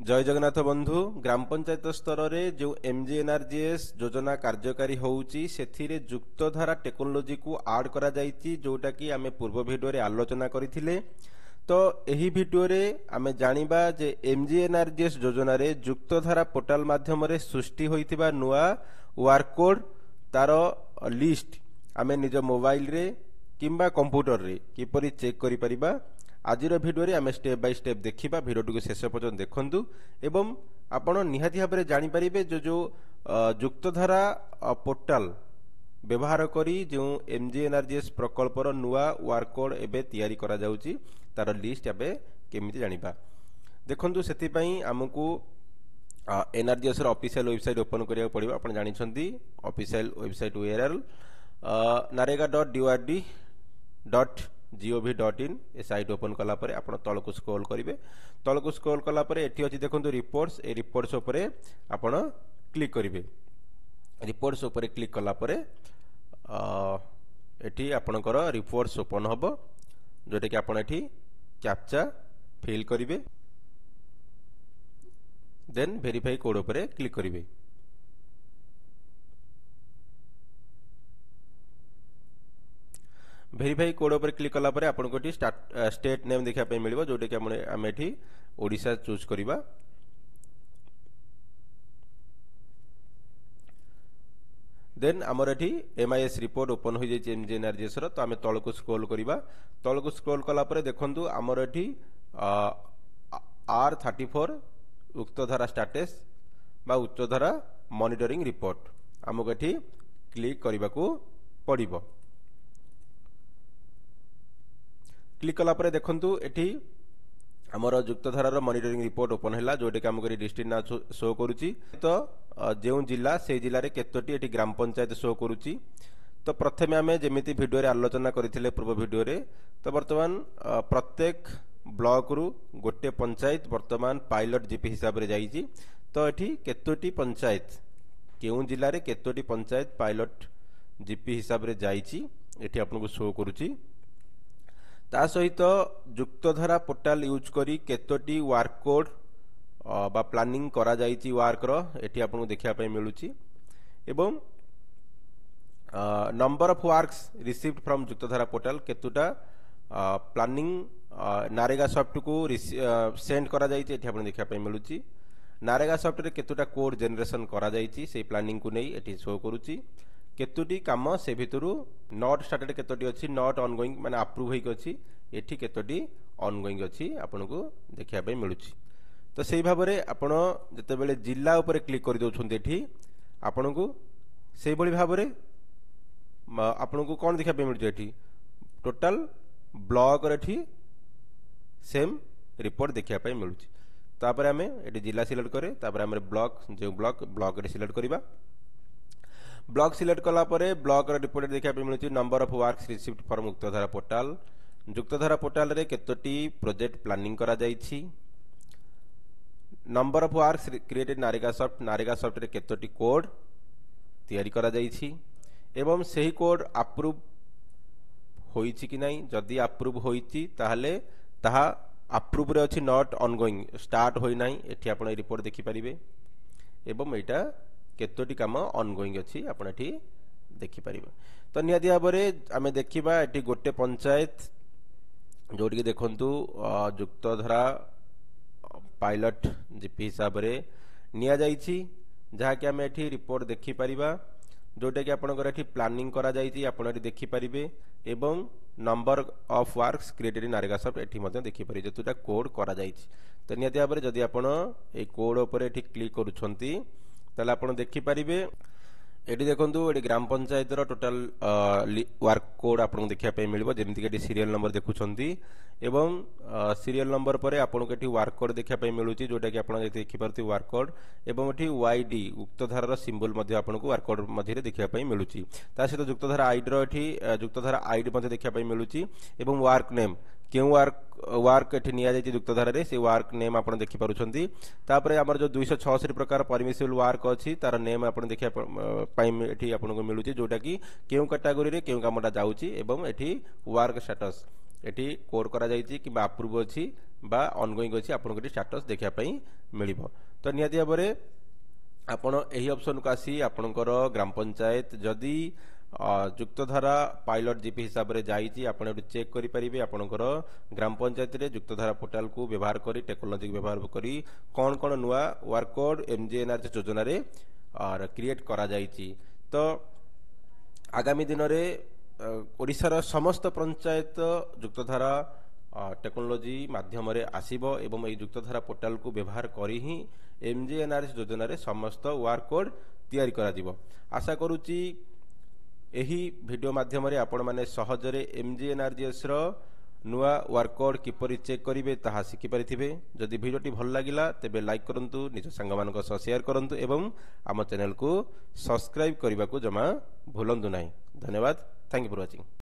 जय जगन्नाथ बंधु ग्राम पंचायत स्तर में जो एमजीएनआरजीएस योजना कार्यकारी होउची सेथिरे युक्तधारा टेक्नोलोजी को आड करा जाइची जोटा कि आमे पूर्व वीडियो रे आलोचना करिथिले। तो एही वीडियो रे आमे जानिबा जे एमजीएनआरजीएस योजना रे युक्तधारा पोर्टल माध्यम रे सृष्टि होइतिबा नुआ वर्क कोड तार लिस्ट आमे निज मोबाइल रे किंबा कंप्यूटर रे किपरि चेक करि परिबा। आजिर भिडियो रे आमे स्टेप बाय स्टेप देखिबा। भिडियो को शेष पर्यंत देखंतु एवं आपण निहाती भाबरे जानि परिबे जो युक्तधारा पोर्टल व्यवहार करी जो एमजीएनआरजीएस प्रकल्पर नुआ वर्क कोड एबे तयारी करा जाउची तार लिस्ट एबे केमिति जानिबा। देखंतु सेति पई हमकु एनआरजीएस रो ऑफिशियल वेबसाइट ओपन करिया पड़िबा। आपण जानि छंती ऑफिशियल वेबसाइट URL narega.dord.gov.in ए साइट ओपन कला परे आपण तळकु स्क्रॉल करिवे। तळकु स्क्रॉल कला परे एठी अछि देखंतु रिपोर्ट्स। ए रिपोर्ट्स उपरे आपण क्लिक करिवे। रिपोर्ट्स उपरे क्लिक कला परे एठी आपणकर रिपोर्ट्स ओपन हबो जोटे कि आपण एठी कैप्चा फिल करिवे। देन वेरीफाई कोड उपरे क्लिक करिवे। वेरीफाई कोड पर क्लिक कला परे आपन कोठी स्टेट नेम देखा पे मिलिबो जोटे कि हम एठी ओडिसा चूज करिबा। देन हमर एठी MIS रिपोर्ट ओपन हो जाय एमजीएनआरजीएस रो। तो हम तळकु स्क्रॉल करिबा। तळकु स्क्रॉल कला परे देखंतु हमर एठी R34 उक्तधारा स्टेटस बा उच्चधारा मॉनिटरिंग रिपोर्ट हमको एठी क्लिक करिबा को पड़िबो। क्लिक कला परे देखंतु एठी हमर युक्तधारा मॉनिटरिंग रिपोर्ट ओपन हैला जोटे कि हमको डिस्ट्रिक्ट ना शो करूची। तो जेउ जिला से जिला रे केतोटी एठी ग्राम पंचायत शो करूची। तो प्रथमे हमें जेमिति वीडियो रे आलोचना करिथिले पूर्व वीडियो रे। तो वर्तमान प्रत्येक ब्लॉक रु गोटे पंचायत वर्तमान पायलट जीपी हिसाब रे जाईची। तो एठी केतोटी पंचायत केउ जिला रे केतोटी पंचायत पायलट जीपी हिसाब रे जाईची एठी आपनको शो करूची। ता सहित युक्तधारा पोर्टल यूज करी केतोटी वर्क कोड बा प्लानिंग करा जाईची वर्क रो एठी आपनको देखिया पय मिलुची। एवं number of works received from Yuktdhara portal केतुटा प्लानिंग नारेगा सॉफ्ट को सेंड करा जाईची एठी आपन देखिया पय मिलुची। नारेगा सॉफ्ट रे केतुटा कोड जनरेशन करा जाईची से प्लानिंग को नै एठी शो करूची। केतोटी काम से भितरु नॉट स्टार्टेड केतोटी अछि नॉट ऑनगोइंग माने अप्रूव होई अछि एठी केतोटी ऑनगोइंग अछि आपनको देखिया पय मिलुची। तो सेही भाबरे आपण जते बेले जिल्ला ऊपर क्लिक करि दोछन्ते एठी आपनको सेही बळी भाबरे आपनको कोन देखिया पय मिलुची एठी टोटल ब्लॉक रे एठी सेम रिपोर्ट देखिया पय मिलुची। तापर हमें एठी जिल्ला सिलेक्ट करे तापर हमरे ब्लॉक रे सिलेक्ट करिबा। ब्लॉक सिलेक्ट कला परे ब्लॉक रिपोर्ट देखा पे मिलुची number of works received from Yuktdhara portal. Yuktdhara portal रे केतोटी प्रोजेक्ट प्लानिंग करा जाईची। Number of works created NREGA soft रे केतोटी कोड तयारी करा जाईची एवं सही कोड अप्रूव होईची कि नाही। जदी अप्रूव होईची ताहले ताहा अप्रूव रे अछि नॉट ऑनगोइंग स्टार्ट होई नाही एठी आपण रिपोर्ट देखि परिबे। एवं एटा केतोटी काम ऑनगोइंग अछि आपण एठी देखि परिबा। तो नियादी भाबरे आमे देखिबा एठी गोटे पंचायत जोटी के देखंतु युक्तधारा पायलट जीपी हिसाब रे निया जाईची जहा कि आमे एठी रिपोर्ट देखि परिबा जोटे कि आपनकर एठी प्लानिंग करा जाईची आपण एठी देखि परिबे। एवं number of works created in NREGA soft एठी मध्ये देखि परिबे जेतुटा कोड करा जाईची। तो नियादी भाबरे जदी आपण ए कोड ऊपर एठी क्लिक करूछंती ताले आपण देखि परिबे एडी देखंतु एडी ग्राम पंचायत रो टोटल वर्क कोड आपन देखिया पे मिलबो जेमति के सीरियल नंबर देखुछंती एवं सीरियल नंबर परे आपन के वर्क कोड देखिया पे मिलुची जोटा कि आपन देखि परती वर्क कोड एवं एठी YD उक्तधारा रो सिंबल मध्ये आपन को वर्क कोड मध्ये रे देखिया पे मिलुची। ता सहित युक्तधारा आईडी रो एठी युक्तधारा आईडी मध्ये देखिया पे मिलुची एवं वर्क नेम केउ वर्क एठी निया जाय युक्तधारा रे से वर्क नेम आपण देखि पारुछंती। तापरे हमर जो 266 प्रकार परमिसिबल वर्क अछि तार नेम आपण देखिया पाई एठी आपण को मिलुची जोटा कि केउ कैटेगरी रे केउ कामटा जाउची एवं एठी वर्क स्टेटस एटी कोड करा जाइछि कि अप्रूव अछि बा ऑनगोइंग अछि आपनको स्टेटस देखिया पई मिलिबो। तो निहाती भाबरे आपण एही ऑप्शन को आसी आपणकर ग्राम पंचायत जदि युक्तधारा पायलट जीपी हिसाब रे जाइछि आपण एटी चेक करि परिबे आपणकर ग्राम पंचायत रे युक्तधारा पोर्टल को व्यवहार करी टेक्नोलॉजी व्यवहार करी कोन कोन नुआ वर्क कोड एमजीएनआरजी योजना रे और क्रिएट करा जाइछि। तो आगामी दिन रे ओडिशार समस्त पंचायत युक्तधारा टेक्नोलॉजी माध्यम रे आसीबो एवं ए युक्तधारा पोर्टल को व्यवहार करी ही एमजीएनआरजी योजना रे समस्त वर्क कोड तैयारी करा दिबो। आशा करूची एही वीडियो माध्यम रे आपण माने सहजरे एमजीएनआरजीएस रो नुआ वर्क कोड किपरि चेक करिवे ताहा सिखि परिथिबे। जदि वीडियोटी भल लागिला तेबे लाइक करंतु, निज संग मानक सह शेयर करंतु एवं आम चैनल को सब्सक्राइब करने को जमा भूलंतु नहीं। धन्यवाद। Thank you for watching.